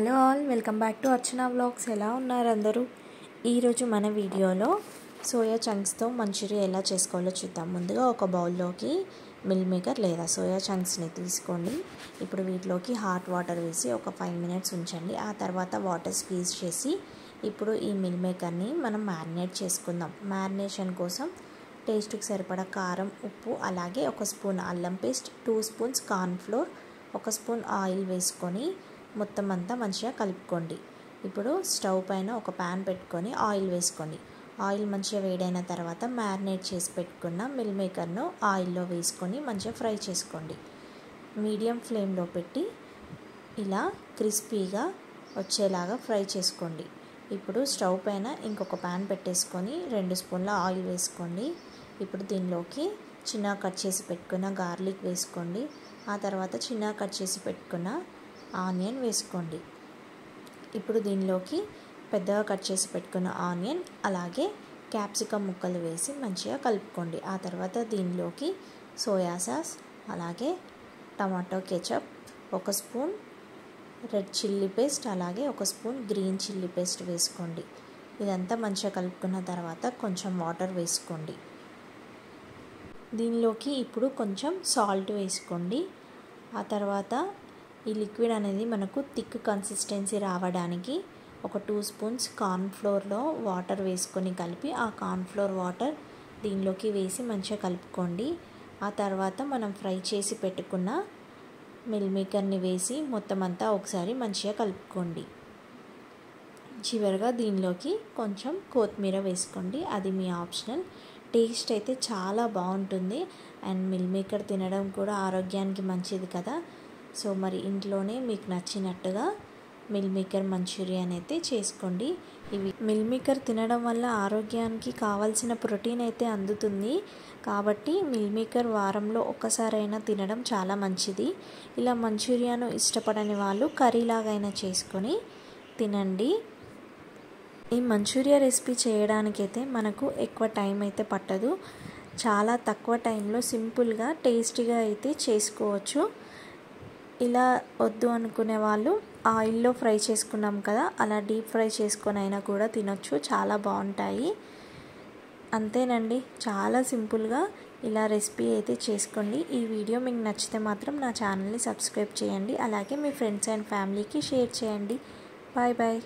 Hello all, welcome back to Archana vlogs. ఎలా ఉన్నారు అందరూ? ఈరోజు మన వీడియోలో సోయా చంక్స్తో మంచూరియా ఎలా చేసుకోవాలో చూద్దాం. ముందుగా ఒక బౌల్లోకి మిల్ మేకర్ లేదా సోయా చంక్స్ని తీసుకోండి. ఇప్పుడు వీటిలోకి హాట్ వాటర్ వేసి ఒక 5 మినిట్స్ ఉంచండి. ఆ తర్వాత వాటర్ స్క్వీజ్ చేసి ఇప్పుడు ఈ మిల్ మేకర్ని మనం మ్యారినేట్ చేసుకుందాం. మ్యారినేషన్ కోసం టేస్ట్కి సరిపడా కారం, ఉప్పు, అలాగే 1 స్పూన్ అల్లం paste, 2 spoons cornflour, 1 spoon oil వేసుకొని మొత్తం అంతా మంచిగా కలుపుకోండి. ఇప్పుడు స్టవ్ పైన ఒక ప్యాన్ పెట్టుకొని ఆయిల్ వేసుకోండి. ఆయిల్ మంచిగా వేడైన తర్వాత మ్యారినేట్ చేసి పెట్టుకున్న మిల్ మేకర్ను ఆయిల్లో వేసుకొని మంచిగా ఫ్రై చేసుకోండి. మీడియం ఫ్లేమ్లో పెట్టి ఇలా క్రిస్పీగా వచ్చేలాగా ఫ్రై చేసుకోండి. ఇప్పుడు స్టవ్ పైన ఇంకొక ప్యాన్ పెట్టేసుకొని 2 స్పూన్ల ఆయిల్ వేసుకోండి. ఇప్పుడు దీనిలోకి చిన్నగా కట్ చేసి పెట్టుకున్న గార్లిక్ వేసుకోండి. ఆ తర్వాత చిన్నగా కట్ చేసి పెట్టుకున్న ఆనియన్ వేసుకోండి. ఇప్పుడు దీనిలోకి పెద్దగా కట్ చేసి పెట్టుకున్న ఆనియన్ అలాగే క్యాప్సికమ్ ముక్కలు వేసి మంచిగా కలుపుకోండి. ఆ తర్వాత దీనిలోకి సోయా సాస్ అలాగే tomato ketchup, 1 spoon red chilli paste, అలాగే 1 స్పూన్ గ్రీన్ చిల్లీ పేస్ట్ వేసుకోండి. ఇదంతా మంచిగా కలుపుకున్న తర్వాత కొంచెం వాటర్ వేసుకోండి. దీనిలోకి ఇప్పుడు కొంచెం సాల్ట్ వేసుకోండి. ఆ తర్వాత ఈ లిక్విడ్ అనేది మనకు థిక్ కన్సిస్టెన్సీ రావడానికి ఒక 2 స్పూన్స్ కార్న్ఫ్లోర్లో వాటర్ వేసుకొని కలిపి ఆ కార్న్ఫ్లోర్ వాటర్ దీనిలోకి వేసి మంచిగా కలుపుకోండి. ఆ తర్వాత మనం ఫ్రై చేసి పెట్టుకున్న మిల్ మేకర్ని వేసి మొత్తం అంతా ఒకసారి మంచిగా కలుపుకోండి. చివరిగా దీనిలోకి కొంచెం కొత్తిమీర వేసుకోండి. అది మీ ఆప్షనల్. టేస్ట్ అయితే చాలా బాగుంటుంది. అండ్ మిల్ మేకర్ తినడం కూడా ఆరోగ్యానికి మంచిది కదా. సో మరి ఇంట్లోనే మీకు నచ్చినట్టుగా మిల్ మేకర్ మంచూరియన్ అయితే చేసుకోండి. ఇవి మిల్ మేకర్ తినడం వల్ల ఆరోగ్యానికి కావాల్సిన ప్రోటీన్ అయితే అందుతుంది. కాబట్టి మిల్ మేకర్ వారంలో ఒక్కసారైనా తినడం చాలా మంచిది. ఇలా మంచూరియాను ఇష్టపడని వాళ్ళు కర్రీలాగైనా చేసుకొని తినండి. ఈ మంచూరియా రెసిపీ చేయడానికైతే మనకు ఎక్కువ టైం అయితే పట్టదు. చాలా తక్కువ టైంలో సింపుల్గా టేస్టీగా అయితే చేసుకోవచ్చు. ఇలా వద్దు అనుకునే వాళ్ళు ఆయిల్లో ఫ్రై చేసుకున్నాం కదా, అలా డీప్ ఫ్రై చేసుకొని అయినా కూడా తినొచ్చు. చాలా బాగుంటాయి. అంతేనండి, చాలా సింపుల్గా ఇలా రెసిపీ అయితే చేసుకోండి. ఈ వీడియో మీకు నచ్చితే మాత్రం నా ఛానల్ని సబ్స్క్రైబ్ చేయండి. అలాగే మీ ఫ్రెండ్స్ అండ్ ఫ్యామిలీకి షేర్ చేయండి. Bye bye.